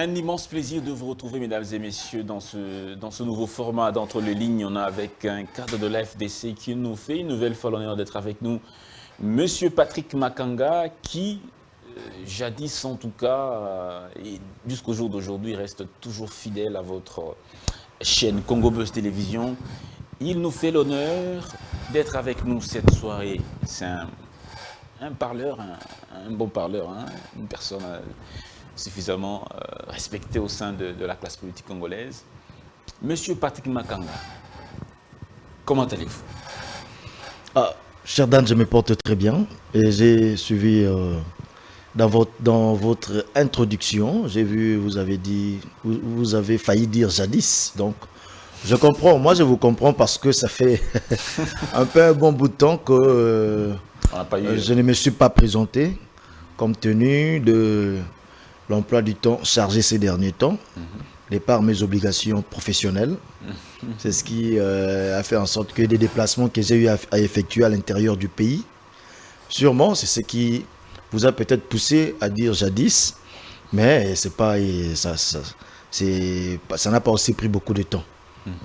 Un immense plaisir de vous retrouver, mesdames et messieurs, dans ce nouveau format d'Entre les lignes. On a avec un cadre de la FDC qui nous fait une nouvelle fois l'honneur d'être avec nous, Monsieur Patrick Makanga, qui, jadis en tout cas, et jusqu'au jour d'aujourd'hui, reste toujours fidèle à votre chaîne Congo Buzz Télévision. Il nous fait l'honneur d'être avec nous cette soirée. C'est un parleur, un bon parleur, hein, une personne suffisamment respectée au sein de la classe politique congolaise. Monsieur Patrick Makanga, comment allez-vous? Cher Dan, je me porte très bien et j'ai suivi dans votre introduction, j'ai vu, vous avez failli dire jadis, donc je comprends, moi je vous comprends parce que ça fait un peu un bon bout de temps que je ne me suis pas présenté compte tenu de l'emploi du temps chargé ces derniers temps, de par mes obligations professionnelles. C'est ce qui a fait en sorte que des déplacements que j'ai eu à effectuer à l'intérieur du pays, sûrement c'est ce qui vous a peut-être poussé à dire jadis, mais c'est pas, ça n'a pas aussi pris beaucoup de temps.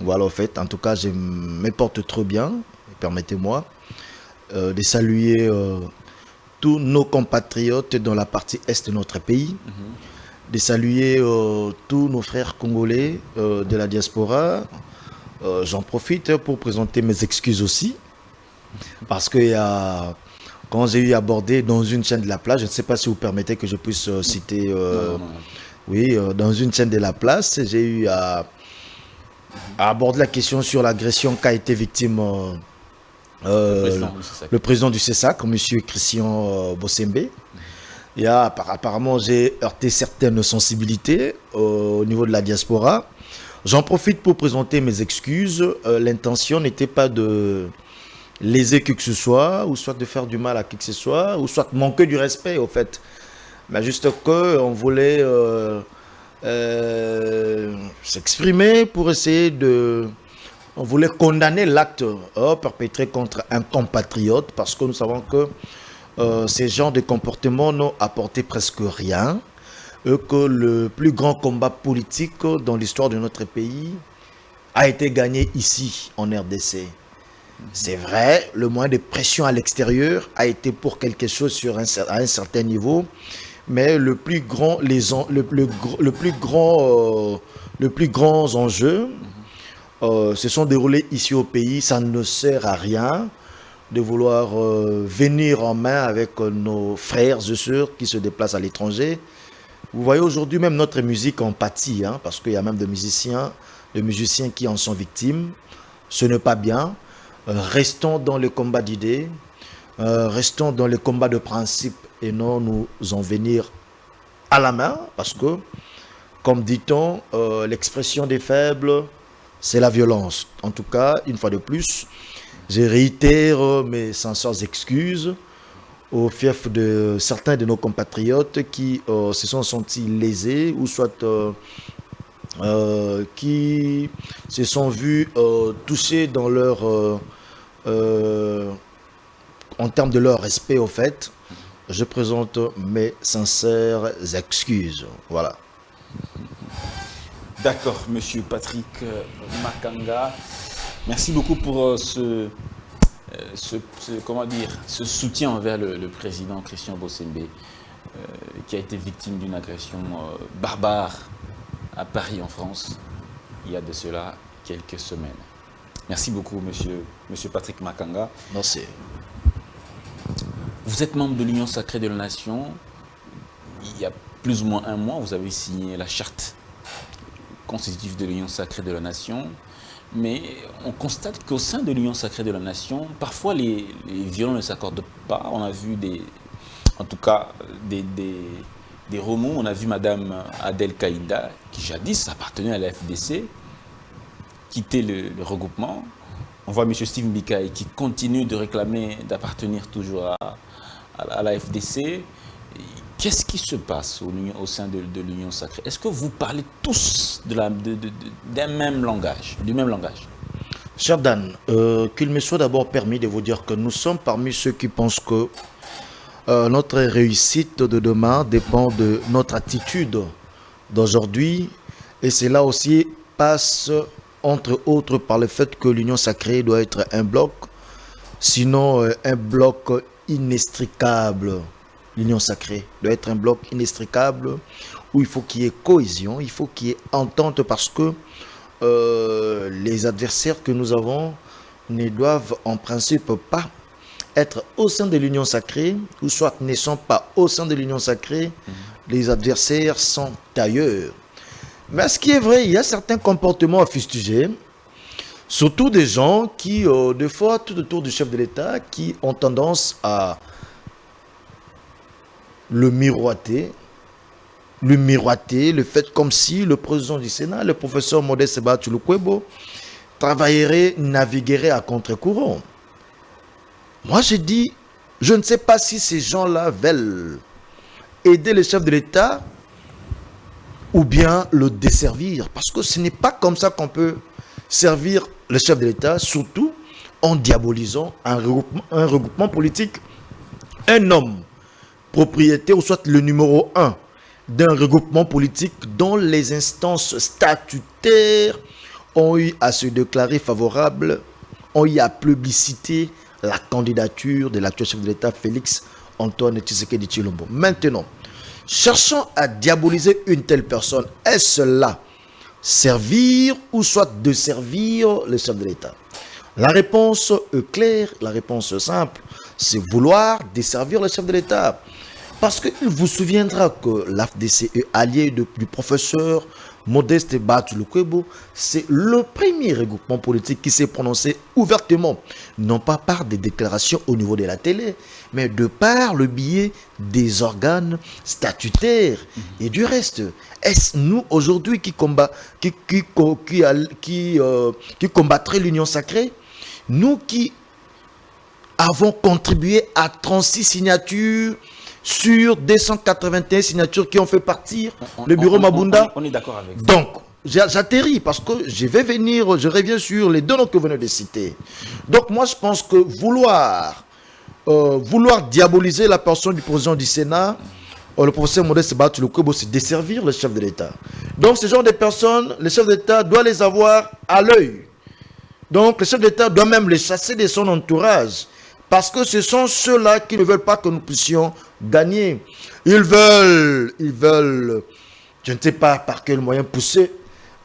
Voilà, en fait, en tout cas, je me porte trop bien. Permettez-moi de saluer tous nos compatriotes dans la partie est de notre pays, de saluer tous nos frères congolais de la diaspora. J'en profite pour présenter mes excuses aussi, parce que quand j'ai eu abordé dans une chaîne de la place, je ne sais pas si vous permettez que je puisse citer, oui, dans une chaîne de la place, j'ai eu à aborder la question sur l'agression qu'a été victime le président du CESAC, M. Christian Bosembe. Et apparemment, j'ai heurté certaines sensibilités au niveau de la diaspora. J'en profite pour présenter mes excuses. L'intention n'était pas de léser qui que ce soit, ou soit de faire du mal à qui que ce soit, ou soit de manquer du respect, au fait. Mais juste qu'on voulait s'exprimer pour essayer de... On voulait condamner l'acte perpétré contre un compatriote, parce que nous savons que ces genres de comportements n'ont apporté presque rien, et que le plus grand combat politique dans l'histoire de notre pays a été gagné ici, en RDC. C'est vrai, le moyen de pression à l'extérieur a été pour quelque chose à un certain niveau, mais le plus grand enjeu se sont déroulés ici au pays. Ça ne sert à rien de vouloir venir en main avec nos frères et sœurs qui se déplacent à l'étranger. Vous voyez aujourd'hui même notre musique en pâtit, hein, parce qu'il y a même des musiciens qui en sont victimes. Ce n'est pas bien. Restons dans le combat d'idées, restons dans le combat de principe et non nous en venir à la main, parce que, comme dit-on, l'expression des faibles, c'est la violence. En tout cas, une fois de plus, je réitère mes sincères excuses au fief de certains de nos compatriotes qui se sont sentis lésés ou soit qui se sont vus touchés dans leur en termes de leur respect. Au fait, je présente mes sincères excuses. Voilà. D'accord, Monsieur Patrick Makanga. Merci beaucoup pour comment dire, ce soutien envers le président Christian Bosembe, qui a été victime d'une agression barbare à Paris, en France, il y a de cela quelques semaines. Merci beaucoup, Monsieur Patrick Makanga. Merci. Vous êtes membre de l'Union Sacrée de la Nation. Il y a plus ou moins un mois, vous avez signé la charte constitutive de l'Union Sacrée de la Nation. Mais on constate qu'au sein de l'Union Sacrée de la Nation, parfois les violons ne s'accordent pas. On a vu en tout cas des remous. On a vu Madame Adel Kaïda, qui jadis appartenait à la FDC, quitter le regroupement. On voit M. Steve Mbikaï qui continue de réclamer d'appartenir toujours à la FDC. Qu'est-ce qui se passe au sein de l'Union Sacrée? Est-ce que vous parlez tous d'un même langage, du même langage? Cher Dan, qu'il me soit d'abord permis de vous dire que nous sommes parmi ceux qui pensent que notre réussite de demain dépend de notre attitude d'aujourd'hui. Et cela aussi passe, entre autres, par le fait que l'Union sacrée doit être un bloc, sinon un bloc inextricable. L'Union sacrée doit être un bloc inextricable où il faut qu'il y ait cohésion, il faut qu'il y ait entente parce que les adversaires que nous avons ne doivent en principe pas être au sein de l'Union sacrée, ou soit ne sont pas au sein de l'Union sacrée, les adversaires sont ailleurs. Mais ce qui est vrai, il y a certains comportements à fustiger, surtout des gens qui, des fois, tout autour du chef de l'État, qui ont tendance à le miroiter, le fait comme si le président du Sénat, le professeur Modeste Batou Lukwebo, travaillerait, naviguerait à contre-courant. Moi, je dis, je ne sais pas si ces gens-là veulent aider le chef de l'État ou bien le desservir. Parce que ce n'est pas comme ça qu'on peut servir le chef de l'État, surtout en diabolisant un regroupement politique. Un homme propriétaire, ou soit le numéro 1 d'un regroupement politique dont les instances statutaires ont eu à se déclarer favorables, ont eu à plébisciter la candidature de l'actuel chef de l'État, Félix Antoine Tshisekedi Tshilombo. Maintenant, cherchant à diaboliser une telle personne, est-ce là servir ou soit de servir le chef de l'État? La réponse est claire, la réponse est simple, c'est vouloir desservir le chef de l'État. Parce qu'il vous souviendra que l'AFDC est allié du professeur Modeste Batou Lukwebo, c'est le premier regroupement politique qui s'est prononcé ouvertement, non pas par des déclarations au niveau de la télé, mais de par le biais des organes statutaires. Et du reste, est-ce nous aujourd'hui qui combattrait l'Union sacrée? Nous qui avons contribué à 36 signatures sur 281 signatures qui ont fait partir le bureau Mabunda. On est d'accord avec ça. Donc, j'atterris parce que je reviens sur les deux noms que vous venez de citer. Donc, moi, je pense que vouloir diaboliser la personne du président du Sénat, le professeur Modeste Batou Lukwebo, c'est desservir le chef de l'État. Donc, ce genre de personnes, le chef de l'État doit les avoir à l'œil. Donc, le chef de l'État doit même les chasser de son entourage. Parce que ce sont ceux-là qui ne veulent pas que nous puissions gagner. Ils veulent, je ne sais pas par quel moyen pousser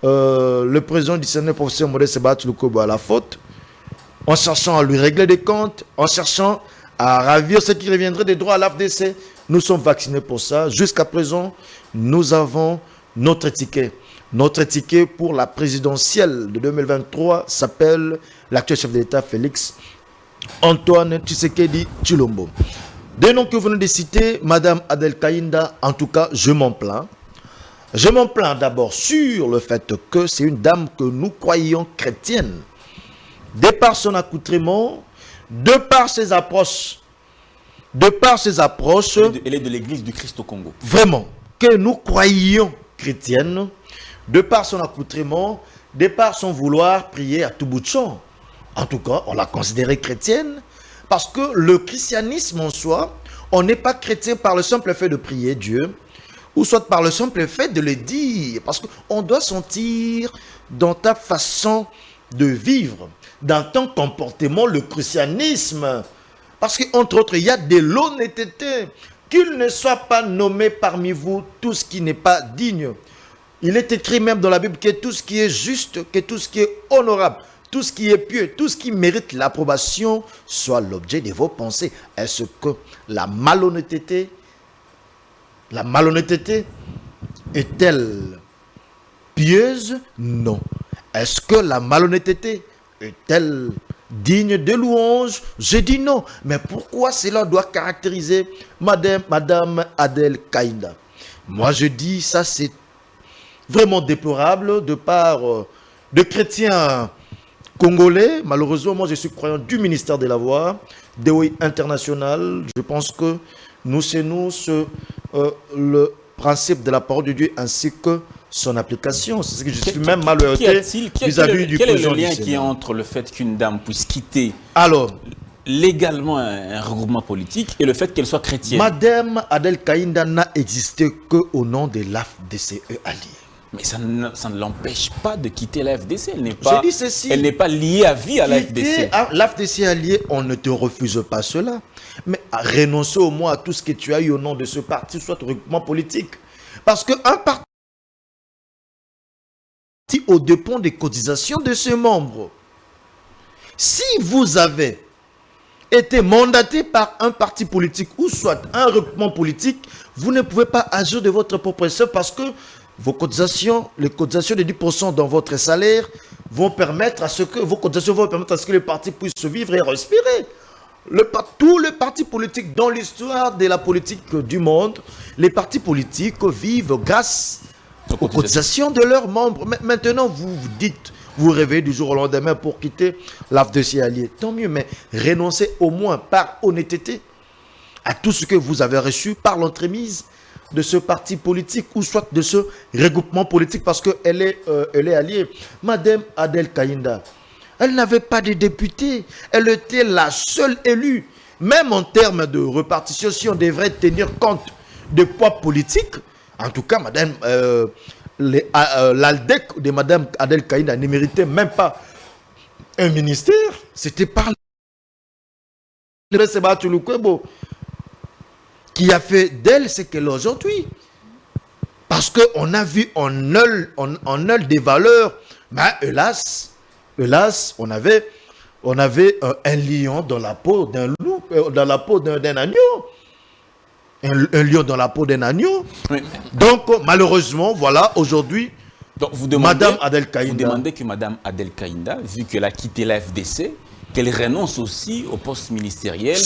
le président du Sénat, le professeur Modeste Batou Lukwebo, à la faute, en cherchant à lui régler des comptes, en cherchant à ravir ce qui reviendrait des droits à l'AFDC. Nous sommes vaccinés pour ça. Jusqu'à présent, nous avons notre ticket. Notre ticket pour la présidentielle de 2023 s'appelle l'actuel chef de l'État, Félix Antoine Tshisekedi Tshilombo. Des noms que vous venez de citer, Madame Adel Kaïnda, en tout cas, je m'en plains. Je m'en plains d'abord sur le fait que c'est une dame que nous croyons chrétienne. De par son accoutrement, de par ses approches. Elle est de l'église du Christ au Congo. Vraiment, que nous croyons chrétienne, de par son accoutrement, de par son vouloir prier à tout bout de champ. En tout cas, on l'a considérée chrétienne parce que le christianisme en soi, on n'est pas chrétien par le simple fait de prier Dieu ou soit par le simple fait de le dire. Parce qu'on doit sentir dans ta façon de vivre, dans ton comportement, le christianisme. Parce qu'entre autres, il y a de l'honnêteté. Qu'il ne soit pas nommé parmi vous tout ce qui n'est pas digne. Il est écrit même dans la Bible que tout ce qui est juste, que tout ce qui est honorable, tout ce qui est pieux, tout ce qui mérite l'approbation soit l'objet de vos pensées. Est-ce que la malhonnêteté est-elle pieuse? Non. Est-ce que la malhonnêteté est-elle digne de louange? Je dis non. Mais pourquoi cela doit caractériser Madame Adel Kaïnda? Moi je dis ça c'est vraiment déplorable de part de chrétiens congolais. Malheureusement, moi je suis croyant du ministère de la Voix, DOI International. Je pense que nous, c'est nous, le principe de la parole de Dieu ainsi que son application. C'est ce que je suis même malheureux vis-à-vis du président. Quel est le lien qui est entre le fait qu'une dame puisse quitter légalement un regroupement politique et le fait qu'elle soit chrétienne. Madame Adel Kaïnda n'a existé qu'au nom de l'AFDCE allié. Mais ça ne l'empêche pas de quitter la FDC. Elle n'est pas liée à vie à la FDC. L'AFDC allié, on ne te refuse pas cela. Mais renoncer au moins à tout ce que tu as eu au nom de ce parti, soit regroupement politique. Parce qu'un parti au dépend des cotisations de ses membres. Si vous avez été mandaté par un parti politique ou soit un regroupement politique, vous ne pouvez pas agir de votre propre chef parce que vos cotisations, les cotisations de 10% dans votre salaire vont permettre à ce que vos cotisations vont permettre à ce que le parti puisse vivre et respirer. Tous les partis politiques dans l'histoire de la politique du monde, les partis politiques vivent grâce aux cotisations de leurs membres. Mais maintenant, vous vous dites, vous rêvez du jour au lendemain pour quitter l'AFDC allié. Tant mieux, mais renoncez au moins par honnêteté à tout ce que vous avez reçu par l'entremise de ce parti politique ou soit de ce regroupement politique parce qu'elle est alliée. Madame Adel Kaïnda, elle n'avait pas de député. Elle était la seule élue. Même en termes de répartition, si on devrait tenir compte des poids politiques, en tout cas, madame, l'ALDEC de madame Adel Kaïnda ne méritait même pas un ministère. C'était par le Sebatou Lukwebo qui a fait d'elle ce qu'elle est aujourd'hui. Parce qu'on a vu en elle des valeurs. Mais hélas, on avait un lion dans la peau d'un loup, dans la peau d'un agneau. Un lion dans la peau d'un agneau. Oui. Donc, malheureusement, voilà, aujourd'hui, madame Adel Kaïnda. Vous demandez que madame Adel Kaïnda, vu qu'elle a quitté la FDC, qu'elle renonce aussi au poste ministériel,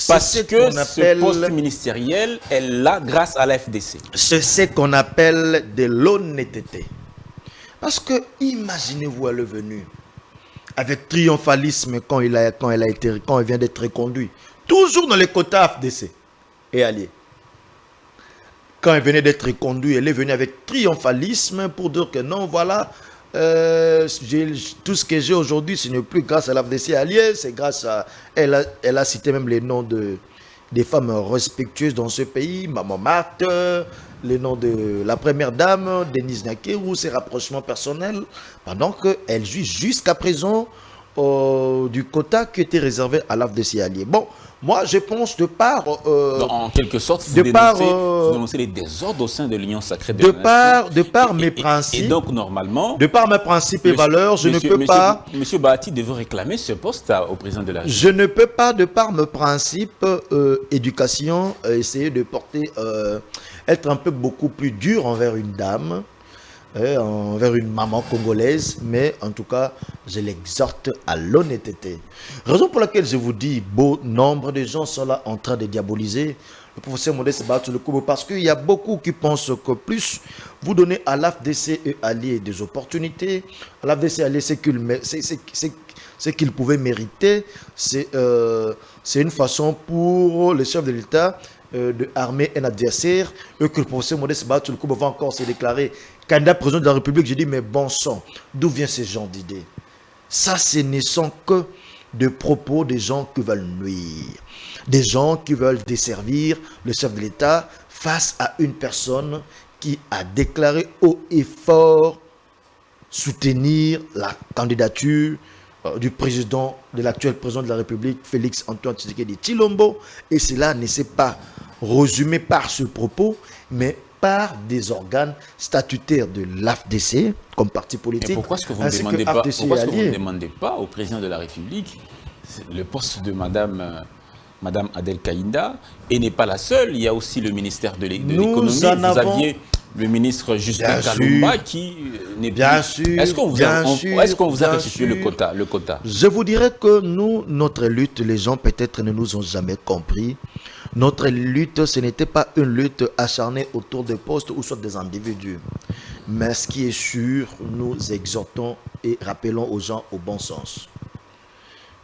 parce que ce poste ministériel, elle l'a grâce à la FDC. C'est ce qu'on appelle de l'honnêteté. Parce que, imaginez-vous, elle est venue avec triomphalisme quand elle vient d'être reconduite. Toujours dans les quotas FDC et alliés. Quand elle venait d'être reconduite, elle est venue avec triomphalisme pour dire que non, voilà, tout ce que j'ai aujourd'hui, ce n'est plus grâce à l'AFDC alliée, c'est grâce à... Elle a cité même les noms des femmes respectueuses dans ce pays, Maman Marthe, les noms de la première dame, Denise Nakerou, ses rapprochements personnels, pendant qu'elle jouit jusqu'à présent du quota qui était réservé à l'AFDC alliée. Bon, moi, je pense de par... en quelque sorte, vous dénoncez les désordres au sein de l'Union sacrée de la Nation. De par mes principes... Et donc, normalement... De par mes principes et valeurs, je ne peux pas... Monsieur Bahati devait réclamer ce poste au président de la République. Je ne peux pas, de par mes principes, éducation, essayer de porter... être un peu beaucoup plus dur envers une dame, envers une maman congolaise, mais en tout cas, je l'exhorte à l'honnêteté. Raison pour laquelle je vous dis, bon nombre de gens sont là en train de diaboliser le professeur Modeste Bahatou Lukwebo, parce qu'il y a beaucoup qui pensent que plus vous donnez à l'AFDC et alliés des opportunités, à l'AFDC alliés ce qu'il pouvait mériter, c'est une façon pour les chefs de l'État de armer un adversaire, et que le professeur Modeste Bahatou Lukwebo va encore se déclarer candidat président de la République. Je dis, mais bon sang, d'où viennent ces gens d'idées? Ça, ce ne sont que des propos des gens qui veulent nuire, des gens qui veulent desservir le chef de l'État face à une personne qui a déclaré haut et fort soutenir la candidature du président, de l'actuel président de la République, Félix Antoine Tshisekedi Tshilombo. Et cela ne s'est pas résumé par ce propos, mais par des organes statutaires de l'AFDC comme parti politique. Et pourquoi est-ce que vous ne demandez pas au président de la République le poste de Madame Adel Kaïnda, et n'est pas la seule? Il y a aussi le ministère de l'économie. Vous aviez le ministre Justin Kalumba qui n'est bien sûr. Est-ce qu'on vous a restitué le quota? Je vous dirais que nous, notre lutte, les gens peut-être ne nous ont jamais compris. Notre lutte, ce n'était pas une lutte acharnée autour des postes ou soit des individus. Mais ce qui est sûr, nous exhortons et rappelons aux gens au bon sens.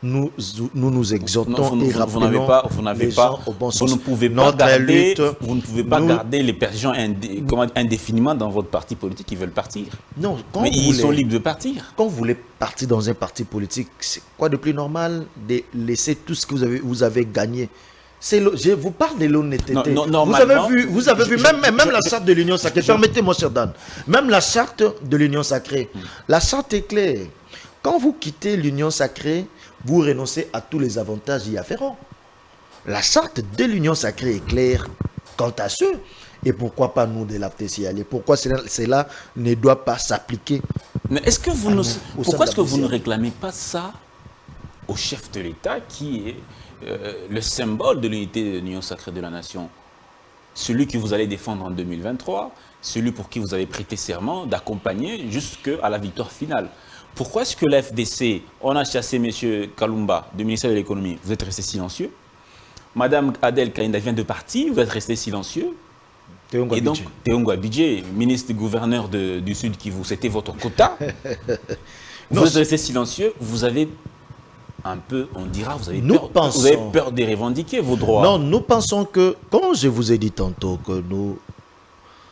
nous nous exhortons et vous rappelons n'avez les pas, gens au bon vous sens. ne pouvez pas Notre garder, lutte, vous ne pouvez pas nous- garder les gens indéfiniment dans votre parti politique qui veulent partir. Non, Mais ils sont libres de partir. quand vous voulez partir dans un parti politique, c'est quoi de plus normal de laisser tout ce que vous avez gagné? Je vous parle de l'honnêteté. Normalement, vous avez vu même la charte de l'Union sacrée. Permettez-moi, cher Dan. Même la charte de l'Union sacrée. La charte est claire. Quand vous quittez l'Union sacrée, vous renoncez à tous les avantages y afférents. La charte de l'Union sacrée est claire quant à ce. Et pourquoi pas nous de l'AFTCL? Pourquoi cela ne doit pas s'appliquer? Mais est-ce que vous pourquoi est-ce que vous ne l'AFTCL? réclamez pas ça au chef de l'État qui est le symbole de l'unité de l'Union sacrée de la nation? Celui que vous allez défendre en 2023, celui pour qui vous avez prêté serment d'accompagner jusqu'à la victoire finale. Pourquoi est-ce que la FDC, on a chassé M. Kalumba du ministère de l'économie, vous êtes resté silencieux? Madame Adel Kainda vient de partir, vous êtes resté silencieux. Et donc, Théongo Abidje, ministre gouverneur du Sud Kivu, c'était votre quota. Vous êtes resté silencieux, vous avez un peu, on dira, vous avez peur de revendiquer vos droits. Non, nous pensons que, comme je vous ai dit tantôt, que nous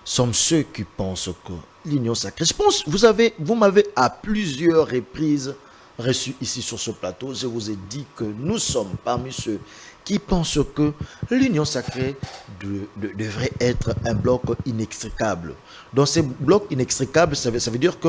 sommes ceux qui pensent que l'Union sacrée, je pense, vous m'avez à plusieurs reprises reçu ici sur ce plateau, je vous ai dit que nous sommes parmi ceux qui pensent que l'Union sacrée devrait être un bloc inextricable. Dans ces blocs inextricables, ça veut dire que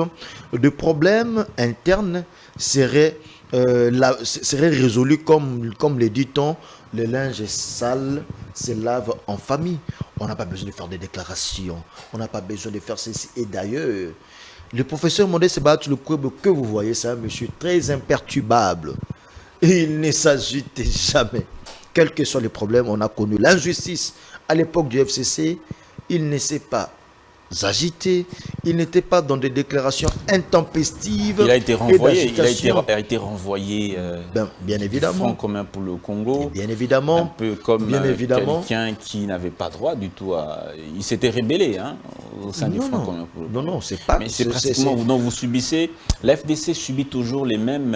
le problème interne serait résolu comme le dit-on, le linge sale se lave en famille. On n'a pas besoin de faire des déclarations, on n'a pas besoin de faire ceci. Et d'ailleurs, le professeur Modeste Sebatou Lukwebo, que vous voyez, c'est un monsieur très imperturbable. Et il ne s'agite jamais. Quels que soient les problèmes, on a connu l'injustice à l'époque du FCC, il ne s'est pas agité, il n'était pas dans des déclarations intempestives. Il a été renvoyé, bien évidemment. Front commun pour le Congo. Et bien évidemment. Un peu comme quelqu'un qui n'avait pas droit du tout à... Il s'était rébellé au sein du Front commun pour le Congo. Non, c'est pas... Mais c'est pratiquement... Donc vous subissez... La FDC subit toujours les mêmes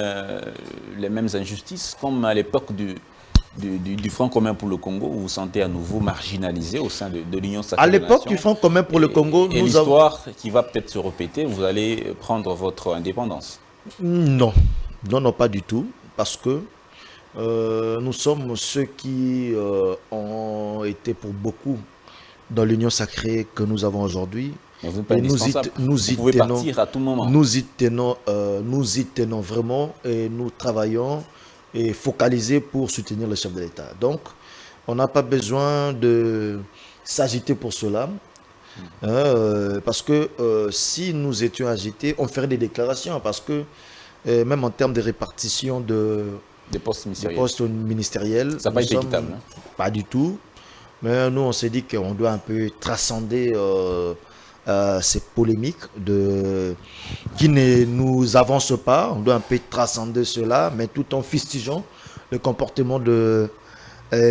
injustices comme à l'époque du Front commun pour le Congo, vous vous sentez à nouveau marginalisé au sein de l'Union sacrée. À l'époque du Front commun pour le Congo, et l'histoire qui va peut-être se répéter, vous allez prendre votre indépendance. Non, pas du tout, parce que nous sommes ceux qui ont été pour beaucoup dans l'Union sacrée que nous avons aujourd'hui. Mais vous n'êtes pas indispensable. Vous pouvez partir à tout moment. Nous y tenons vraiment et nous travaillons et focalisé pour soutenir le chef de l'État. Donc, on n'a pas besoin de s'agiter pour cela, parce que si nous étions agités, on ferait des déclarations, parce que même en termes de répartition des postes ministériels, ça n'a pas été équitable. Pas du tout. Mais nous, on s'est dit qu'on doit un peu transcender ces polémiques qui ne nous avancent pas. On doit un peu transcender cela, mais tout en fustigeant le comportement de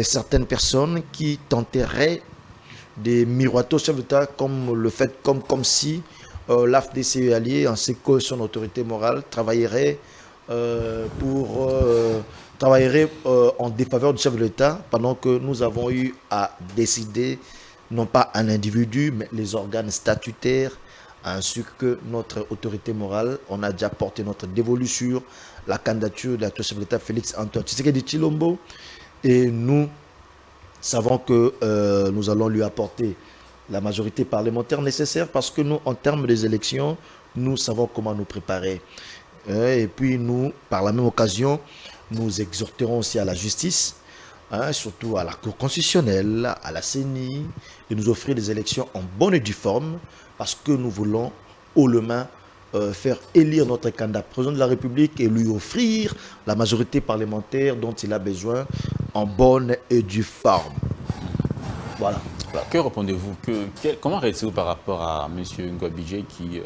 certaines personnes qui tenteraient de miroiter au chef d'État comme si l'AFDC allié, ainsi que son autorité morale, travaillerait en défaveur du chef de l'État, pendant que nous avons eu à décider non pas un individu, mais les organes statutaires, ainsi que notre autorité morale. On a déjà porté notre dévolu sur la candidature de l'actuel chef de l'État, Félix Antoine Tshisekedi Tshilombo. Et nous savons que nous allons lui apporter la majorité parlementaire nécessaire, parce que nous, en termes des élections, nous savons comment nous préparer. Et puis nous, par la même occasion, nous exhorterons aussi à la justice, surtout à la Cour constitutionnelle, à la CENI, de nous offrir des élections en bonne et due forme, parce que nous voulons haut le main faire élire notre candidat président de la République et lui offrir la majorité parlementaire dont il a besoin en bonne et due forme. Voilà. Que répondez-vous? Comment réagissez-vous par rapport à M. Ngouabidje qui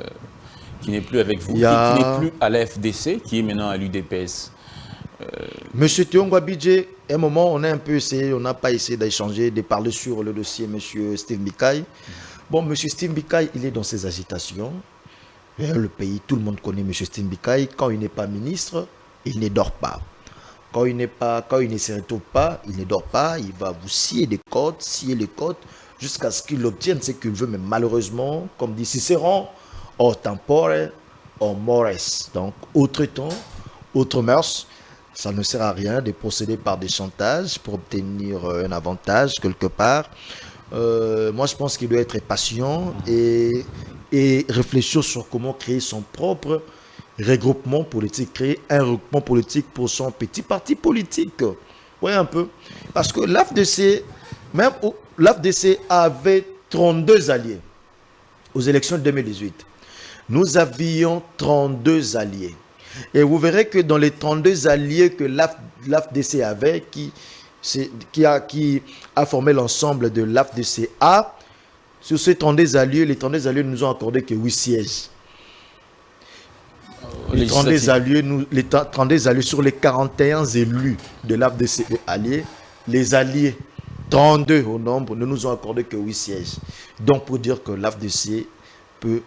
n'est plus avec vous, qui n'est plus à la FDC, qui est maintenant à l'UDPS? Monsieur Théongo Abidje, à un moment, on a un peu essayé, on n'a pas essayé d'échanger, de parler sur le dossier Monsieur Steve Bikaï. Bon, Monsieur Steve Bikaï, il est dans ses agitations. Le pays, tout le monde connaît Monsieur Steve Bikaï. Quand il n'est pas ministre, il ne dort pas. quand il ne se retrouve pas, il ne dort pas, il va vous scier les côtes, jusqu'à ce qu'il obtienne ce qu'il veut. Mais malheureusement, comme dit Cicéron, o tempore, o mores. Donc, autre temps, autre mœurs. Ça ne sert à rien de procéder par des chantages pour obtenir un avantage quelque part. Moi, je pense qu'il doit être patient et réfléchir sur comment créer son propre regroupement politique, créer un regroupement politique pour son petit parti politique. Oui, un peu. Parce que l'AFDC, l'AFDC avait 32 alliés aux élections de 2018. Nous avions 32 alliés. Et vous verrez que dans les 32 alliés que l'AFDC avait, qui a formé l'ensemble de l'AFDCA, sur ces 32 alliés, les 32 alliés nous ont accordé que 8 sièges. Les 32 alliés sur les 41 élus de l'AFDC alliés, les alliés 32 au nombre ne nous ont accordé que 8 sièges. Donc pour dire que l'AFDC peut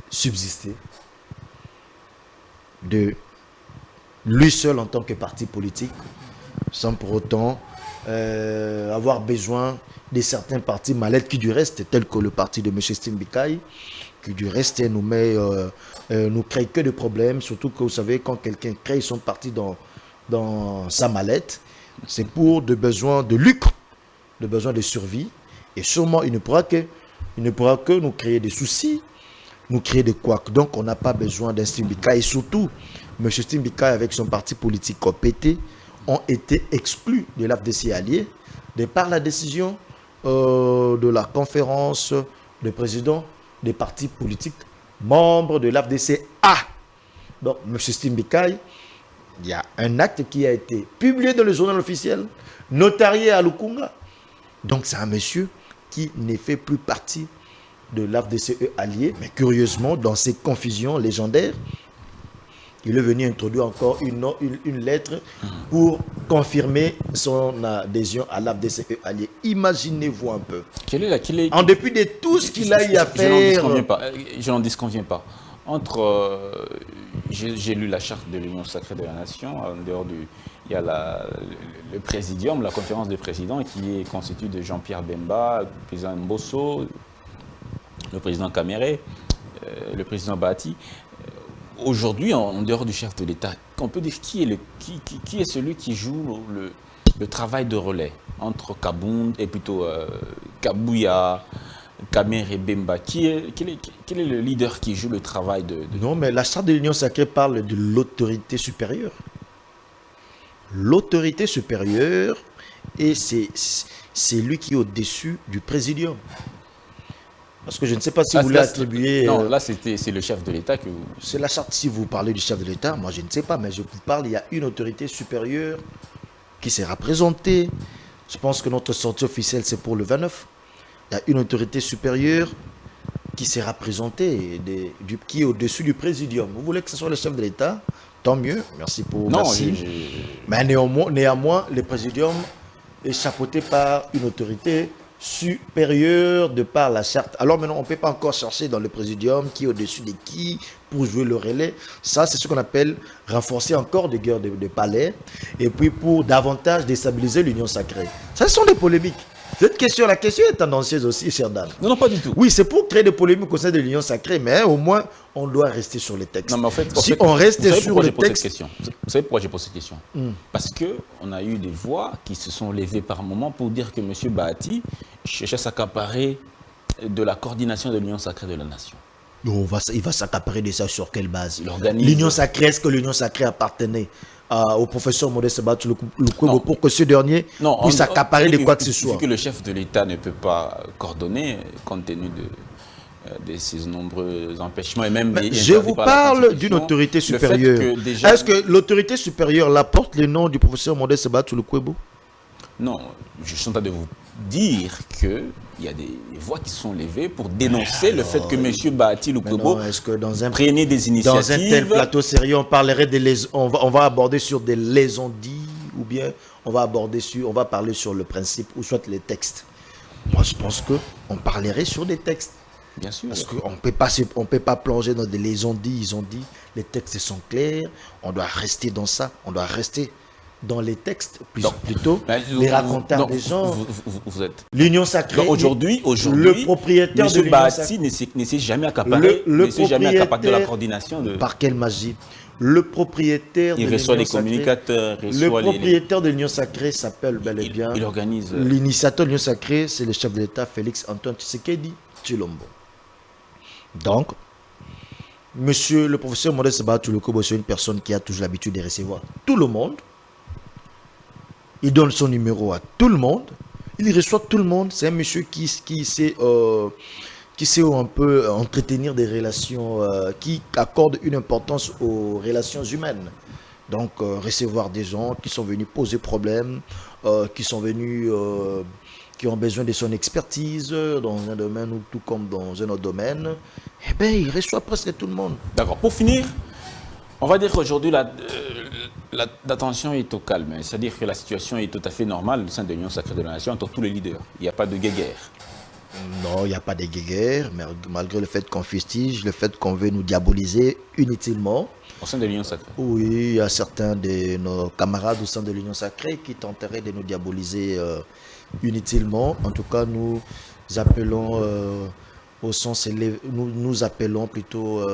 subsister de lui seul en tant que parti politique, sans pour autant avoir besoin de certains partis malades qui du reste, tels que le parti de M. Stimbikai, qui du reste nous crée que de problèmes, surtout que vous savez, quand quelqu'un crée son parti dans sa mallette, c'est pour des besoins de lucre, des besoins de survie, et sûrement il ne pourra que nous créer des soucis, nous créer des couacs. Donc on n'a pas besoin d'un Stimbika. Et surtout, M. Stimbika avec son parti politique OPT ont été exclus de l'AFDC allié de par la décision de la conférence des présidents des partis politiques membres de l'AFDC-A. Donc M. Stimbika, il y a un acte qui a été publié dans le journal officiel, notarié à Lukunga. Donc c'est un monsieur qui ne fait plus partie de l'AFDCE allié, mais curieusement, dans ces confusions légendaires, il est venu introduire encore une lettre pour confirmer son adhésion à l'AFDCE allié. Imaginez-vous un peu. En dépit de tout ce qu'il a eu à faire... Je n'en disconviens pas. J'ai lu la charte de l'Union sacrée de la nation. En dehors il y a le présidium, la conférence des présidents, qui est constituée de Jean-Pierre Bemba, le président Mbosso, le président Kamere, le président Bahati. Aujourd'hui, en dehors du chef de l'État, on peut dire qui est celui qui joue le travail de relais entre Kabound et plutôt Kabouya, Kamere et Bemba. Quel est le leader qui joue le travail de... Non, mais la charte de l'Union sacrée parle de l'autorité supérieure. L'autorité supérieure, et c'est lui qui est au-dessus du présidium. Parce que je ne sais pas si vous voulez attribuer... Non, là, c'est le chef de l'État que vous... C'est la charte. Si vous parlez du chef de l'État, moi, je ne sais pas, mais je vous parle, il y a une autorité supérieure qui sera présentée. Je pense que notre sortie officielle, c'est pour le 29. Il y a une autorité supérieure qui sera présentée, qui est au-dessus du présidium. Vous voulez que ce soit le chef de l'État? Tant mieux. Merci pour... Non, merci. Mais néanmoins, le présidium est chapeauté par une autorité supérieur de par la charte. Alors maintenant, on ne peut pas encore chercher dans le présidium qui est au-dessus de qui pour jouer le relais. Ça, c'est ce qu'on appelle renforcer encore des guerres de palais et puis pour davantage déstabiliser l'union sacrée. Ça, ce sont des polémiques. La question est tendancieuse aussi, cher Dan. Non, pas du tout. Oui, c'est pour créer des polémiques au sein de l'union sacrée, mais au moins, on doit rester sur les textes. Non, mais en fait, si on reste sur les textes... Vous savez pourquoi j'ai posé cette question? Parce qu'on a eu des voix qui se sont levées par moment pour dire que M. Bahati cherchait à s'accaparer de la coordination de l'union sacrée de la nation. Il va s'accaparer de ça sur quelle base? L'union sacrée, est-ce que l'union sacrée appartenait au professeur Modeste Batou Lukwebo pour que ce dernier puisse s'accaparer de quoi que ce soit? Vu que le chef de l'État ne peut pas coordonner compte tenu de ces nombreux empêchements et même... Je vous parle d'une autorité supérieure. Est-ce que l'autorité supérieure la porte le nom du professeur Modeste Batou Lukwebo? Non, je suis en train de vous dire qu'il y a des voix qui sont levées pour dénoncer le fait que M. Bahati Lukwebo prenait des initiatives. Dans un tel plateau sérieux, on parlerait on va aborder sur des liaisons dits ou bien on va parler sur le principe ou soit les textes. Moi, je pense qu'on parlerait sur des textes. Bien sûr. Parce qu'on ne peut pas plonger dans des liaisons dits, ils ont dit, les textes sont clairs, on doit rester dans ça, on doit rester dans les textes, Donc, plutôt ben, les racontars donc, des gens. vous êtes. L'union sacrée. Donc aujourd'hui, le propriétaire de M. l'union Bahati sacrée. ne s'est jamais accaparé, Le ne s'est jamais accaparé de la propriétaire. coordination de. Par quelle magie? Le propriétaire de Il reçoit l'union les sacrée. communicateurs, Le reçoit propriétaire de l'union sacrée s'appelle bel et bien. il organise. L'initiateur de l'union sacrée, c'est le chef de l'État, Félix Antoine Tshisekedi Tshilombo. Donc, monsieur le professeur Modeste Bahati Lukobo, c'est une personne qui a toujours l'habitude de recevoir tout le monde. Il donne son numéro à tout le monde. Il reçoit tout le monde. C'est un monsieur qui sait un peu entretenir des relations, qui accorde une importance aux relations humaines. Donc, recevoir des gens qui sont venus poser problème, qui sont venus, qui ont besoin de son expertise dans un domaine ou tout comme dans un autre domaine. Eh bien, il reçoit presque tout le monde. D'accord. Pour finir, on va dire qu'aujourd'hui, la tension est au calme. C'est-à-dire que la situation est tout à fait normale au sein de l'Union sacrée de la nation entre tous les leaders. Il n'y a pas de guéguerre. Non, il n'y a pas de guéguerre, mais malgré le fait qu'on fustige, le fait qu'on veut nous diaboliser inutilement. Au sein de l'Union sacrée. Oui, il y a certains de nos camarades au sein de l'Union sacrée qui tenteraient de nous diaboliser inutilement. En tout cas, nous appelons au sens élevé, nous appelons plutôt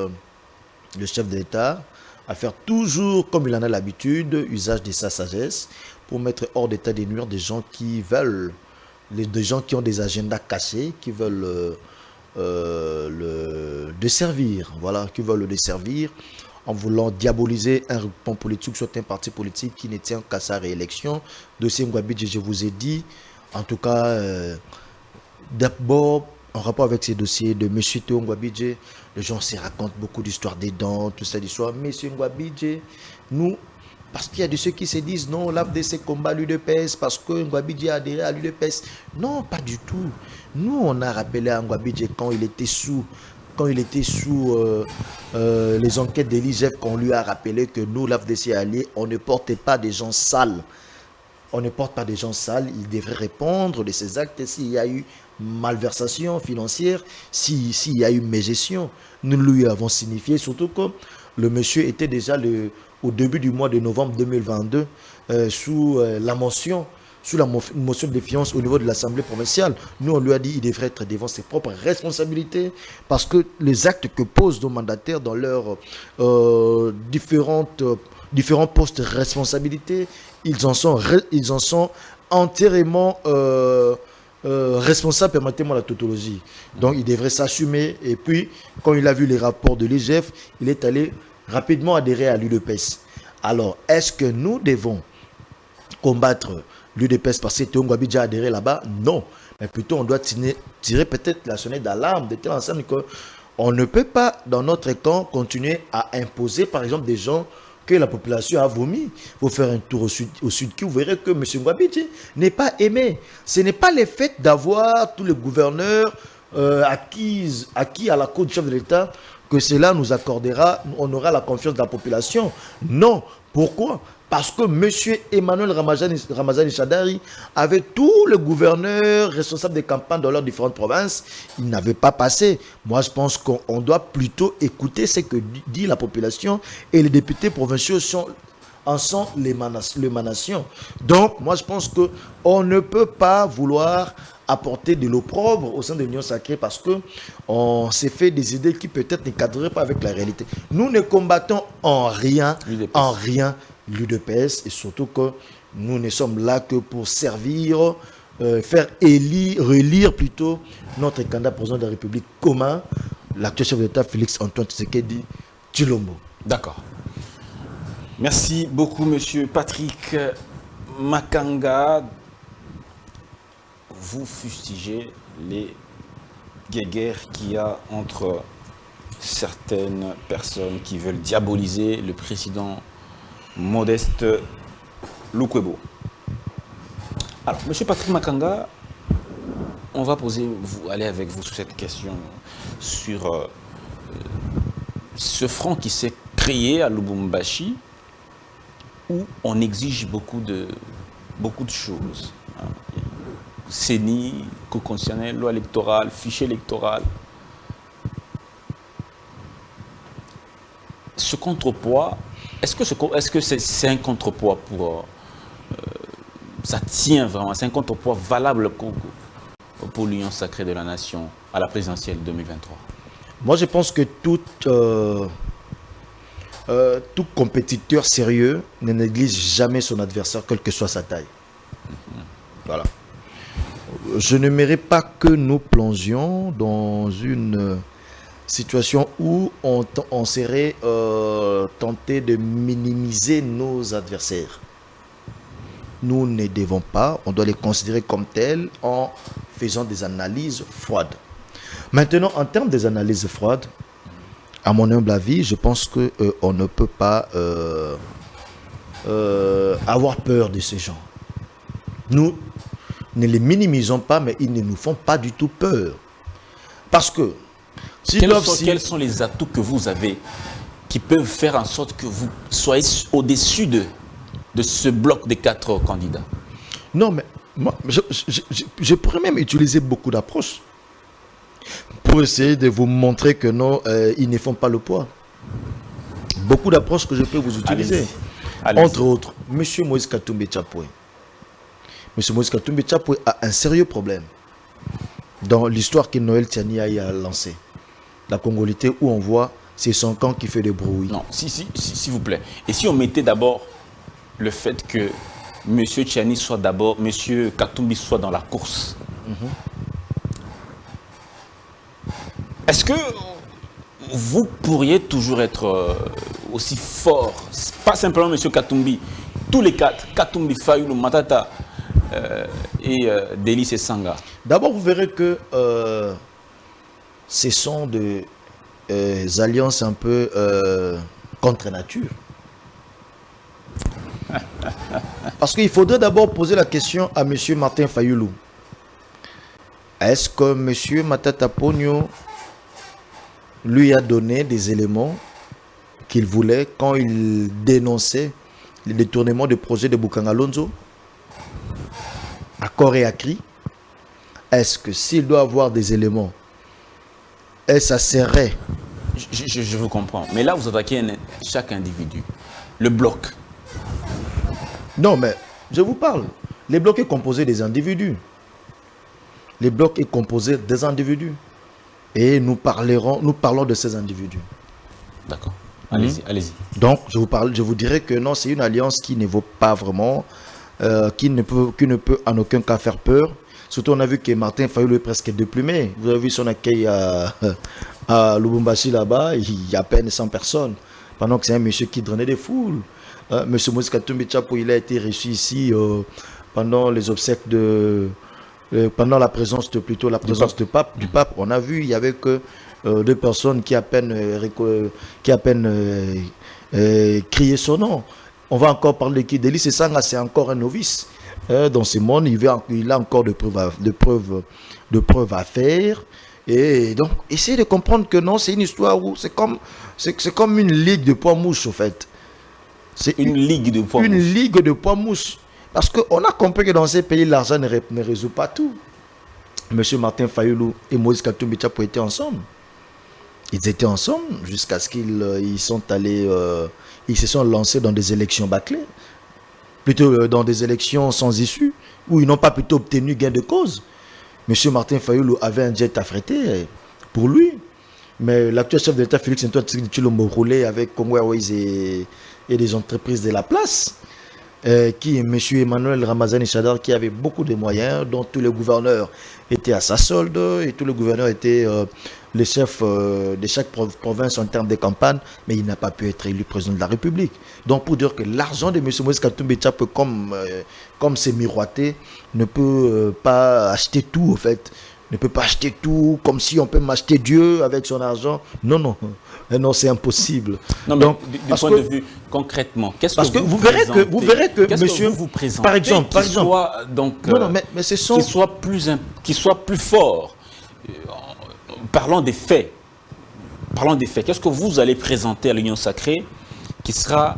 le chef de l'État à faire toujours, comme il en a l'habitude, usage de sa sagesse pour mettre hors d'état de nuire des gens qui veulent, des gens qui ont des agendas cachés, qui veulent le desservir, voilà, qui veulent le desservir en voulant diaboliser un groupement politique, soit un parti politique qui ne tient qu'à sa réélection. Dossier Ngouabidje, je vous ai dit, en tout cas, d'abord, en rapport avec ces dossiers de M. Théo Ngouabidje, les gens se racontent beaucoup d'histoires des dents, tout ça d'histoire. M. Ngouabidje, nous, parce qu'il y a de ceux qui se disent non, l'AFDC combat l'UDPS parce que Ngouabidje a adhéré à l'UDPS. Non, pas du tout. Nous, on a rappelé à Ngouabidje quand il était sous les enquêtes de l'IGF, qu'on lui a rappelé que nous, l'AFDC alliés, on ne portait pas des gens sales. On ne porte pas des gens sales. Il devrait répondre de ses actes s'il y a eu malversation financière, s'il y a eu mégestion. Nous lui avons signifié, surtout que le monsieur était déjà au début du mois de novembre 2022 sous la motion de défiance au niveau de l'Assemblée provinciale. Nous, on lui a dit qu'il devrait être devant ses propres responsabilités parce que les actes que posent nos mandataires dans leurs différents postes de responsabilité, ils en sont entièrement responsables, permettez-moi la tautologie. Donc, il devrait s'assumer. Et puis, quand il a vu les rapports de l'IGF, il est allé rapidement adhérer à l'UDPS. Alors, est-ce que nous devons combattre l'UDPS parce que Théo Ngouabidje a adhéré là-bas? Non. Mais plutôt, on doit tirer peut-être la sonnette d'alarme de telle enseigne qu'on ne peut pas, dans notre camp, continuer à imposer, par exemple, des gens que la population a vomi. Vous faire un tour au sud, vous verrez que M. Ngouabidje n'est pas aimé. Ce n'est pas le fait d'avoir tous les gouverneurs acquis à la cour du chef de l'État que cela nous accordera, on aura la confiance de la population. Non. Pourquoi? Parce que M. Emmanuel Ramazani Chadari avait tous les gouverneurs responsables des campagnes dans leurs différentes provinces. Ils n'avaient pas passé. Moi, je pense qu'on doit plutôt écouter ce que dit la population et les députés provinciaux en sont l'émanation. Donc, moi, je pense qu'on ne peut pas vouloir apporter de l'opprobre au sein de l'Union sacrée parce qu'on s'est fait des idées qui peut-être ne cadreraient pas avec la réalité. Nous ne combattons en rien l'UDPS et surtout que nous ne sommes là que pour servir, faire relire plutôt notre candidat président de la République commun, l'actuel chef d'État Félix Antoine Tshisekedi Tshilombo. D'accord. Merci beaucoup, monsieur Patrick Makanga. Vous fustigez les guéguerres qu'il y a entre certaines personnes qui veulent diaboliser le président Modeste Lukwebo. Alors, monsieur Patrick Makanga, on va aller avec vous sur cette question, sur ce front qui s'est créé à Lubumbashi, où on exige beaucoup de choses. CENI, Cour constitutionnelle, loi électorale, fichier électoral. Ce contrepoids, est-ce que c'est un contrepoids ça tient vraiment, c'est un contrepoids valable pour l'Union sacrée de la nation à la présidentielle 2023? Moi, je pense que tout compétiteur sérieux ne néglige jamais son adversaire, quelle que soit sa taille. Voilà. Je n'aimerais pas que nous plongions dans une situation où on serait tenté de minimiser nos adversaires. Nous ne devons pas, on doit les considérer comme tels en faisant des analyses froides. Maintenant, en termes des analyses froides, à mon humble avis, je pense qu'on ne peut pas avoir peur de ces gens. Nous ne les minimisons pas, mais ils ne nous font pas du tout peur. Parce que quels sont les atouts que vous avez qui peuvent faire en sorte que vous soyez au-dessus de ce bloc des 4 candidats? Non, mais moi, je pourrais même utiliser beaucoup d'approches pour essayer de vous montrer que non, ils ne font pas le poids. Beaucoup d'approches que je peux vous utiliser. Entre autres, M. Moïse Katumbi Tchapoué. M. Moïse Katumbi Tchapoué a un sérieux problème dans l'histoire que Noël Tiani a lancée. La congolité où on voit, c'est son camp qui fait des bruits. Non, s'il vous plaît. Et si on mettait d'abord le fait que M. Tiani soit d'abord, M. Katumbi soit dans la course. Est-ce que vous pourriez toujours être aussi fort, pas simplement M. Katumbi, tous les 4, Katumbi, Fayulu, Matata et Delis et Sanga? D'abord, vous verrez que ce sont des alliances un peu contre nature. Parce qu'il faudrait d'abord poser la question à M. Martin Fayulu. Est-ce que M. Matata Ponyo lui a donné des éléments qu'il voulait quand il dénonçait le détournement du projet de Bukanga Lonzo à corps et à cri? Est-ce que s'il doit avoir des éléments, est-ce que ça serait... Je vous comprends. Mais là, vous attaquez chaque individu. Le bloc. Non, mais je vous parle. Les blocs est composé des individus. Les blocs est composé des individus. Et nous parlons de ces individus. D'accord. Allez-y, allez-y. Donc, je vous dirais que non, c'est une alliance qui ne vaut pas vraiment, qui ne peut en aucun cas faire peur. Surtout, on a vu que Martin Fayulu est presque déplumé. Vous avez vu son accueil à Lubumbashi là-bas, il y a à peine 100 personnes. Pendant que c'est un monsieur qui drainait des foules. Monsieur Moïse Katumbi Tchapoué, il a été reçu ici pendant les obsèques pendant la présence du pape. On a vu, il y avait que 2 personnes qui à peine criaient son nom. On va encore parler de qui? Delis et Sanga, c'est encore un novice. Dans ce monde, il a encore de preuves à faire. Et donc, essayez de comprendre que non, c'est une histoire où c'est comme une ligue de poids mouches, en fait. C'est une ligue de poids mouches. Une ligue de poids mouches. Parce qu'on a compris que dans ces pays, l'argent ne résout pas tout. Monsieur Martin Fayulu et Moïse Katumbi Tchapoué étaient ensemble. Ils étaient ensemble jusqu'à ce qu'ils se sont lancés dans des élections bâclées. Plutôt dans des élections sans issue, où ils n'ont pas plutôt obtenu gain de cause. Monsieur Martin Fayulu avait un jet affrété pour lui. Mais l'actuel chef de l'État, Félix Antoine Tshilombo, roulait avec Congo Airways et des entreprises de la place. Qui est M. Emmanuel Ramazani Chadar, qui avait beaucoup de moyens, dont tous les gouverneurs étaient à sa solde, et tous les gouverneurs étaient les chefs de chaque province en termes de campagne, mais il n'a pas pu être élu président de la République. Donc pour dire que l'argent de M. Moïse Katumbi Tchapoué, comme c'est miroité, ne peut pas acheter tout, en fait. Ne peut pas acheter tout, comme si on peut m'acheter Dieu avec son argent. Non, non. Non, c'est impossible. Non, mais donc, du point de vue concrètement, qu'est-ce que vous verrez que monsieur, vous présentez, par exemple, soit, donc, non, mais ce sont... qui soit plus fort. Parlons des faits. Parlons des faits. Qu'est-ce que vous allez présenter à l'Union sacrée qui sera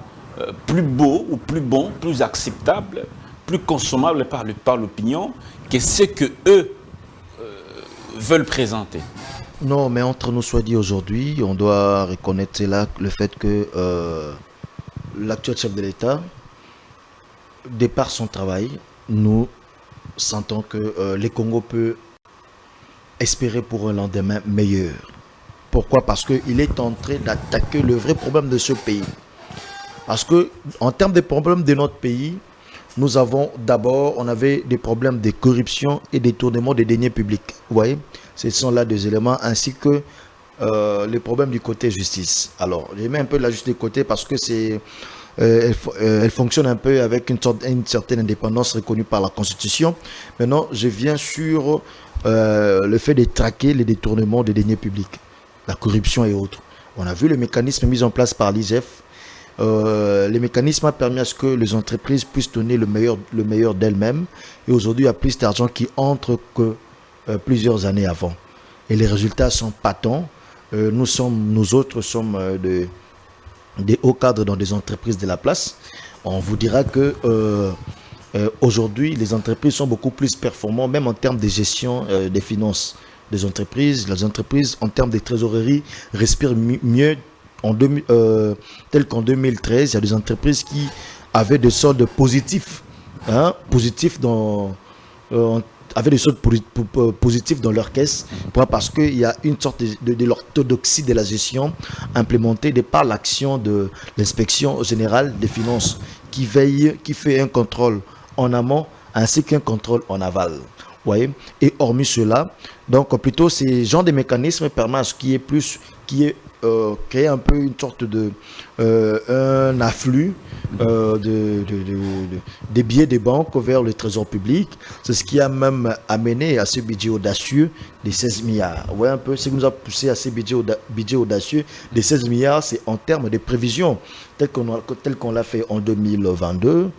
plus beau ou plus bon, plus acceptable, plus consommable par l'opinion que ce que eux veulent présenter? Non, mais entre nous soit dit aujourd'hui, on doit reconnaître là le fait que l'actuel chef de l'État de par son travail, nous sentons que les Congo peut espérer pour un lendemain meilleur. Pourquoi? Parce qu'il est en train d'attaquer le vrai problème de ce pays. Parce que en termes de problèmes de notre pays, nous avons d'abord, on avait des problèmes de corruption et détournement des deniers publics. Vous voyez, ce sont là des éléments, ainsi que les problèmes du côté justice. Alors, j'ai mis un peu la justice de côté parce que elle fonctionne un peu avec une certaine indépendance reconnue par la Constitution. Maintenant, je viens sur le fait de traquer les détournements des deniers publics, la corruption et autres. On a vu le mécanisme mis en place par l'IGF. Le mécanisme a permis à ce que les entreprises puissent donner le meilleur d'elles-mêmes. Et aujourd'hui, il y a plus d'argent qui entre que plusieurs années avant. Et les résultats sont patents. Nous autres sommes des hauts cadres dans des entreprises de la place. On vous dira que aujourd'hui, les entreprises sont beaucoup plus performantes, même en termes de gestion des finances des entreprises. Les entreprises, en termes de trésorerie, respirent mieux. Tel qu'en 2013, il y a des entreprises qui avaient des soldes positifs, avaient des soldes positifs dans leur caisse. Pourquoi? Parce qu'il y a une sorte de l'orthodoxie de la gestion implémentée de par l'action de l'inspection générale des finances qui fait un contrôle en amont ainsi qu'un contrôle en aval. Voyez? Et hormis cela, donc plutôt ces genres de mécanismes permettent à ce qu'il y ait créer un peu une sorte de un afflux des billets des banques vers le trésor public. C'est ce qui a même amené à ce budget audacieux des 16 milliards. Ouais, un peu ce qui nous a poussé à ce budget audacieux des 16 milliards, c'est en termes de prévision, tel qu'on l'a fait en 2022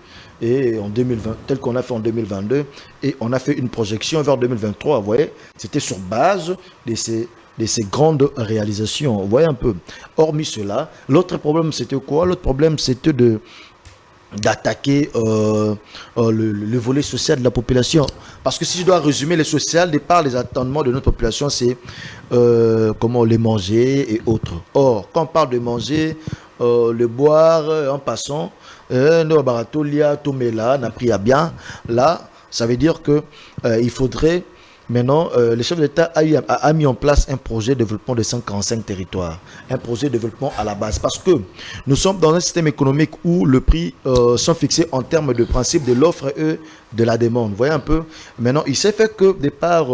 et en 2020, tel qu'on a fait en 2022, et on a fait une projection vers 2023. Vous voyez, c'était sur base de ces grandes réalisations. Vous voyez un peu. Hormis cela, l'autre problème c'était quoi? L'autre problème c'était d'attaquer le volet social de la population. Parce que si je dois résumer le social, de par les attendements de notre population, c'est comment les manger et autres. Or, quand on parle de manger, le boire en passant, nos barato lia tomela n'a pris à bien. Là, ça veut dire que il faudrait. Maintenant, le chef d'État a mis en place un projet de développement de 145 territoires. Un projet de développement à la base. Parce que nous sommes dans un système économique où le prix sont fixés en termes de principe de l'offre et de la demande. Vous voyez un peu? Maintenant, il s'est fait que, de par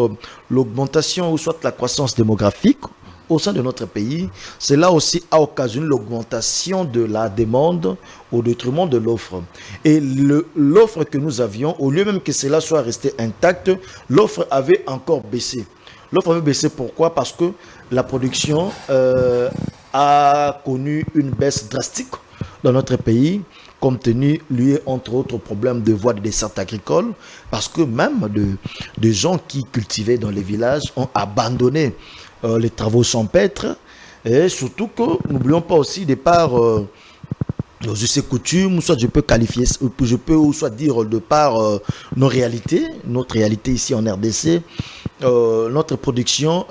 l'augmentation ou soit la croissance démographique au sein de notre pays, cela aussi a occasionné l'augmentation de la demande au détriment de l'offre. Et l'offre que nous avions, au lieu même que cela soit resté intact, l'offre avait encore baissé. L'offre avait baissé pourquoi? Parce que la production a connu une baisse drastique dans notre pays, compte tenu, lié entre autres problèmes de voies de desserte agricole, parce que même de gens qui cultivaient dans les villages ont abandonné les travaux champêtres, et surtout que n'oublions pas aussi de par je sais coutumes, soit je peux qualifier, je peux ou soit dire de par nos réalités, notre réalité ici en RDC, notre production,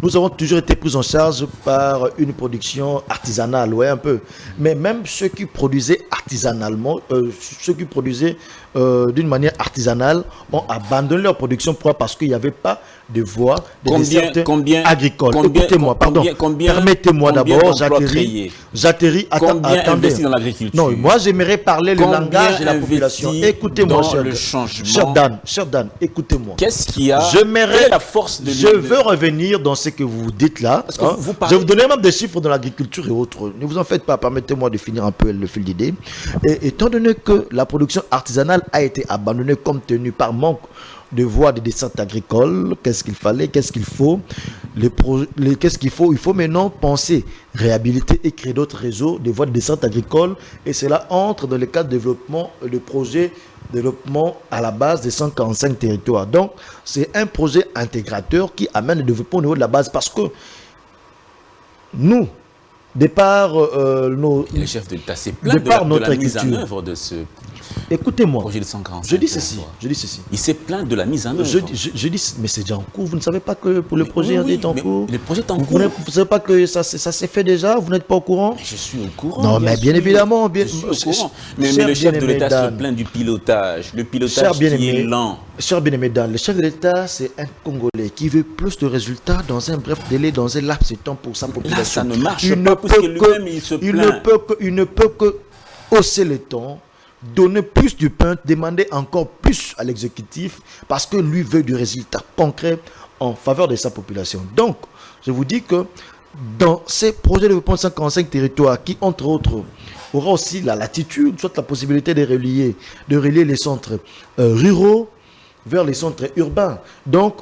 nous avons toujours été pris en charge par une production artisanale, ouais un peu. Mais même ceux qui produisaient artisanalement, ceux qui produisaient d'une manière artisanale ont abandonné leur production. Pourquoi? Parce qu'il n'y avait pas de voie de desserte agricole. Écoutez-moi, pardon. Permettez-moi d'abord, j'atterris. Attendez. Non, moi j'aimerais parler le langage de la population. Écoutez-moi, cher Dan, écoutez-moi. Qu'est-ce qu'il y a? Je veux revenir dans ce que vous dites là. Hein. Je vais vous donner même des chiffres dans l'agriculture et autres. Ne vous en faites pas, permettez-moi de finir un peu le fil d'idée. Et étant donné que la production artisanale a été abandonnée compte tenu par manque de voies de desserte agricole, qu'est-ce qu'il fallait, qu'est-ce qu'il faut, qu'est-ce qu'il faut? Il faut maintenant penser, réhabiliter et créer d'autres réseaux de voies de desserte agricole, et cela entre dans le cadre de développement, le projet développement à la base des 145 territoires. Donc, c'est un projet intégrateur qui amène le développement au niveau de la base, parce que nous, de par le chef de l'État s'est plaint de la mise en œuvre de ce Écoutez-moi. Projet de 145. Je dis ceci. Il s'est plaint de la mise en œuvre. Je dis, mais c'est déjà en cours. Vous ne savez pas que pour le projet est en cours. Le projet est en cours. Vous ne savez pas que ça s'est fait déjà. Vous n'êtes pas au courant. Mais je suis au courant. Non, mais bien évidemment. Je suis au courant. Mais le chef de l'État se plaint du pilotage. Le pilotage qui est lent. Cher bien-aimé Dan, le chef de l'État, c'est un Congolais qui veut plus de résultats dans un bref délai, dans un laps de temps pour sa population. Là, ça ne marche pas parce que lui-même, il se plaint. Il ne peut que hausser le ton, donner plus du pain, demander encore plus à l'exécutif parce que lui veut du résultat concret en faveur de sa population. Donc, je vous dis que dans ces projets de développement de 55 territoires qui, entre autres, aura aussi la latitude, soit la possibilité de relier les centres ruraux vers les centres urbains. Donc,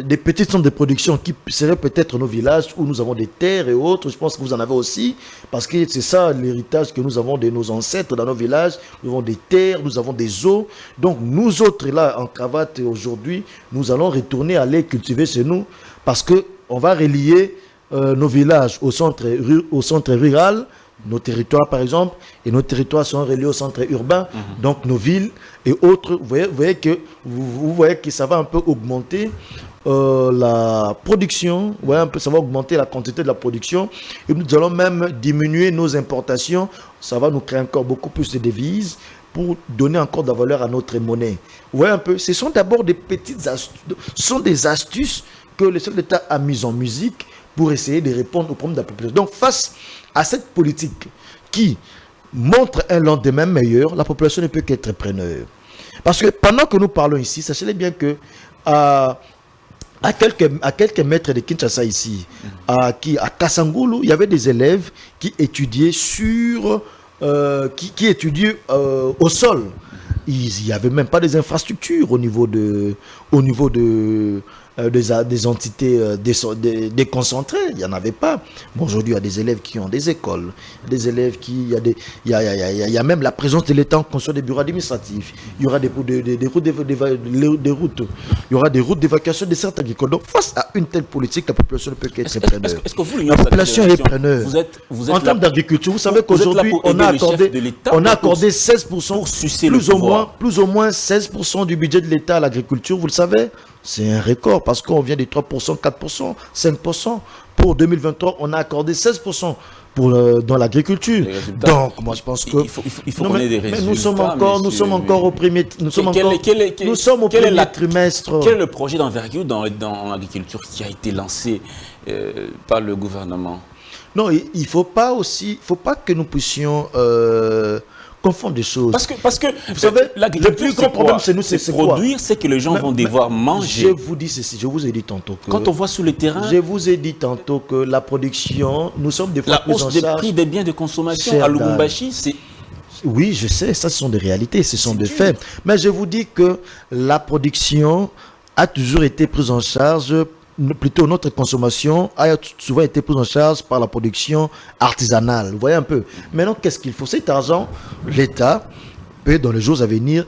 des petits centres de production qui seraient peut-être nos villages où nous avons des terres et autres. Je pense que vous en avez aussi, parce que c'est ça l'héritage que nous avons de nos ancêtres dans nos villages. Nous avons des terres, nous avons des eaux. Donc, nous autres, là, en cravate aujourd'hui, nous allons retourner aller cultiver chez nous parce qu'on va relier nos villages au centre rural, nos territoires par exemple, et nos territoires sont reliés au centre urbain, donc nos villes et autres. Vous voyez que ça va un peu augmenter la production, ça va augmenter la quantité de la production, et nous allons même diminuer nos importations. Ça va nous créer encore beaucoup plus de devises pour donner encore de la valeur à notre monnaie. Vous voyez un peu, ce sont d'abord des petites astuces, ce sont des astuces que le chef d'État a mises en musique pour essayer de répondre aux problèmes de la population. Donc, face à cette politique qui montre un lendemain meilleur, la population ne peut qu'être preneur. Parce que pendant que nous parlons ici, sachez bien que à quelques mètres de Kinshasa ici, à Kasangulu, il y avait des élèves qui étudiaient qui étudiaient au sol. Il n'y avait même pas des infrastructures au niveau des entités déconcentrées. Il n'y en avait pas. Bon, aujourd'hui, il y a des élèves qui ont des écoles, des élèves il y a même la présence de l'État en construction des bureaux administratifs. Il y aura des routes, il y aura des routes d'évacuation de certains agricoles. Donc, face à une telle politique, la population ne peut qu'être preneur. Est-ce que vous, la population est preneur. Vous êtes en termes d'agriculture, vous savez qu'aujourd'hui, on a accordé 16%, plus ou moins 16% du budget de l'État à l'agriculture, vous le savez. C'est un record parce qu'on vient de 3%, 4%, 5%. Pour 2023, on a accordé 16% dans l'agriculture. Donc, moi, je pense que... Il faut qu'on ait des résultats. Mais nous sommes encore au premier... Nous sommes au premier trimestre. Quel est le projet d'envergure dans l'agriculture qui a été lancé par le gouvernement? Non, il ne faut pas que nous puissions... confondre des choses. Parce que vous savez, le plus grand problème, c'est nous, c'est produire, c'est que les gens vont devoir manger. Je vous dis ceci, je vous ai dit tantôt que... Quand on voit sur le terrain... Je vous ai dit tantôt que la production, nous sommes des fois plus en charge... La hausse des prix des biens de consommation à Lubumbashi, c'est... Oui, je sais, ça, ce sont des réalités, ce sont des faits. Mais je vous dis que la production a toujours été prise en charge... Plutôt notre consommation a souvent été prise en charge par la production artisanale. Vous voyez un peu. Maintenant, qu'est-ce qu'il faut? Cet argent, l'État peut, dans les jours à venir,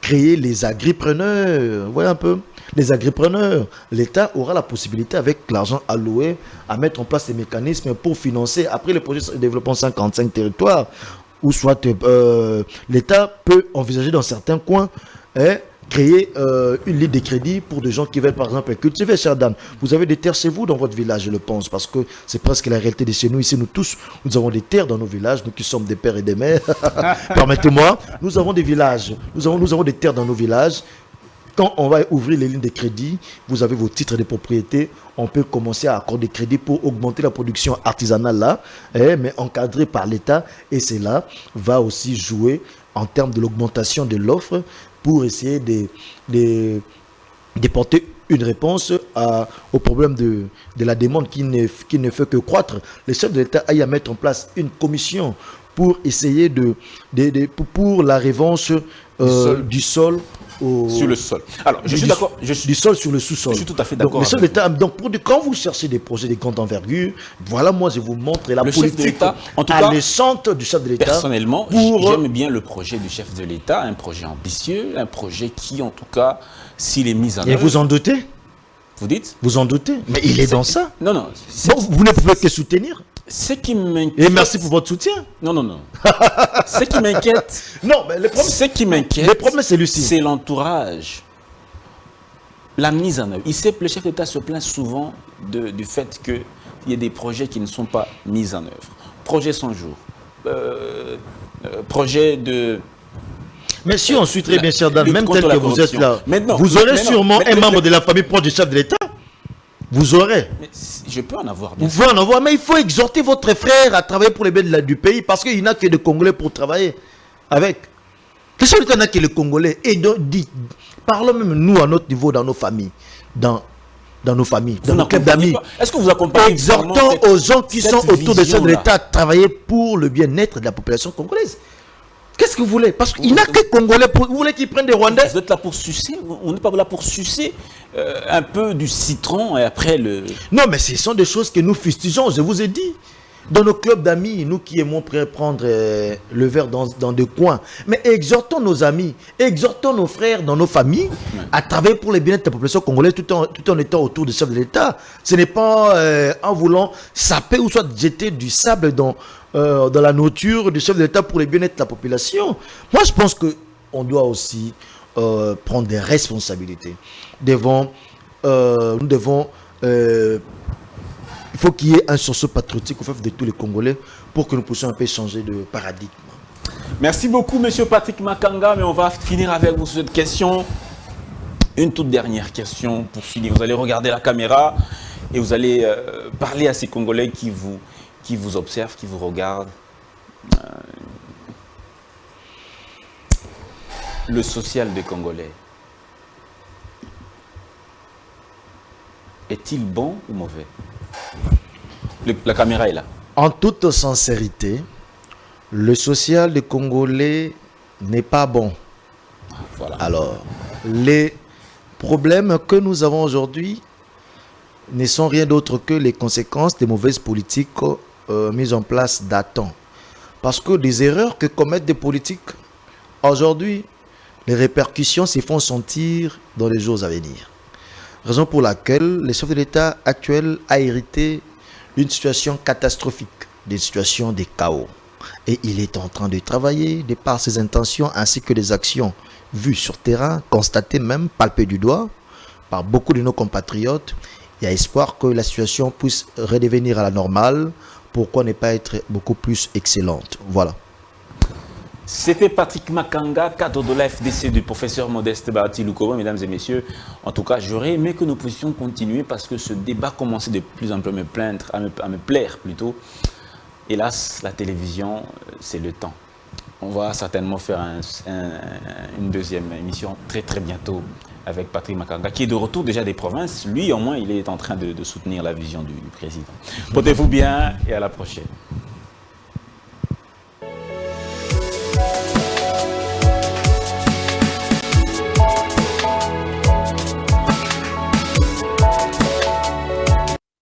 créer les agripreneurs. Vous voyez un peu? Les agripreneurs. L'État aura la possibilité, avec l'argent alloué, à mettre en place des mécanismes pour financer, après le projet de développement 55 territoires, ou soit l'État peut envisager dans certains coins créer une ligne de crédit pour des gens qui veulent par exemple cultiver, cher Dan. Vous avez des terres chez vous dans votre village, je le pense, parce que c'est presque la réalité de chez nous. Ici, nous tous, nous avons des terres dans nos villages, nous qui sommes des pères et des mères. Permettez-moi, nous avons des villages, nous avons des terres dans nos villages. Quand on va ouvrir les lignes de crédit, vous avez vos titres de propriété, on peut commencer à accorder des crédits pour augmenter la production artisanale là, mais encadrée par l'État, et cela va aussi jouer en termes de l'augmentation de l'offre pour essayer de porter une réponse au problème de la demande qui ne fait que croître. Le chef de l'État a à mettre en place une commission pour essayer pour la revanche du sol sur le sol. Alors, je suis d'accord. Du sol sur le sous-sol. Je suis tout à fait d'accord. Donc, quand vous cherchez des projets de grande envergure, voilà, moi, je vous montre la politique alléchante du chef de l'État. Personnellement, j'aime bien le projet du chef de l'État, un projet ambitieux, un projet qui, en tout cas, s'il est mis en œuvre... Et vous en doutez? Vous dites? Vous en doutez? Mais il est dans ça. Non. Vous ne pouvez que soutenir. Ce qui m'inquiète... Et merci pour votre soutien. Non, non, non. Ce qui m'inquiète... Non, mais le problème, c'est Lucie. C'est l'entourage. La mise en œuvre. Il sait que le chef d'État se plaint souvent du fait qu'il y a des projets qui ne sont pas mis en œuvre. Projet 100 jours. Projet de... Mais si on suit très bien, cher Dan, même tel que vous êtes là, vous aurez sûrement un membre de la famille proche du chef de l'État. Vous aurez. Mais je peux en avoir. Vous pouvez en avoir, mais il faut exhorter votre frère à travailler pour les biens du pays parce qu'il n'y a que des Congolais pour travailler avec. Le chef d'État n'a que les Congolais. Et donc, parlons même nous à notre niveau, dans nos familles, dans nos familles, dans nos clubs d'amis. Est-ce que vous accompagnez exhortons aux gens qui sont autour du chef de l'État à travailler pour le bien-être de la population congolaise. Qu'est-ce que vous voulez? Parce qu'il n'a que Congolais. Vous voulez qu'ils prennent des Rwandais? Vous êtes là pour sucer? On n'est pas là pour sucer un peu du citron et après le... Non, mais ce sont des choses que nous fustigeons, je vous ai dit. Dans nos clubs d'amis, nous qui aimons prendre le verre dans des coins. Mais exhortons nos amis, exhortons nos frères dans nos familles à travailler pour le bien-être de la population congolaise tout en étant autour du chef de l'État. Ce n'est pas en voulant saper ou soit jeter du sable dans la nourriture du chef de l'État pour le bien-être de la population. Moi, je pense qu'on doit aussi prendre des responsabilités. Nous devons... il faut qu'il y ait un sursaut patriotique au fait de tous les Congolais pour que nous puissions un peu changer de paradigme. Merci beaucoup, monsieur Patrick Makanga, mais on va finir avec vous sur cette question. Une toute dernière question pour finir. Vous allez regarder la caméra et vous allez parler à ces Congolais qui vous observent, qui vous regardent. Le social des Congolais est-il bon ou mauvais? La caméra est là. En toute sincérité, le social des Congolais n'est pas bon. Voilà. Alors, les problèmes que nous avons aujourd'hui ne sont rien d'autre que les conséquences des mauvaises politiques mises en place datant. Parce que des erreurs que commettent des politiques, aujourd'hui, les répercussions se font sentir dans les jours à venir. Raison pour laquelle le chef de l'État actuel a hérité d'une situation catastrophique, d'une situation de chaos. Et il est en train de travailler de par ses intentions ainsi que des actions vues sur terrain, constatées même, palpées du doigt par beaucoup de nos compatriotes. Il y a espoir que la situation puisse redevenir à la normale. Pourquoi ne pas être beaucoup plus excellente? Voilà. C'était Patrick Makanga, cadre de la FDC du professeur Modeste Bahati Lukoba, mesdames et messieurs. En tout cas, j'aurais aimé que nous puissions continuer parce que ce débat commençait de plus en plus à me plaire plutôt. Hélas, la télévision, c'est le temps. On va certainement faire une deuxième émission très très bientôt avec Patrick Makanga, qui est de retour déjà des provinces. Lui, au moins, il est en train de soutenir la vision du président. Portez-vous bien et à la prochaine.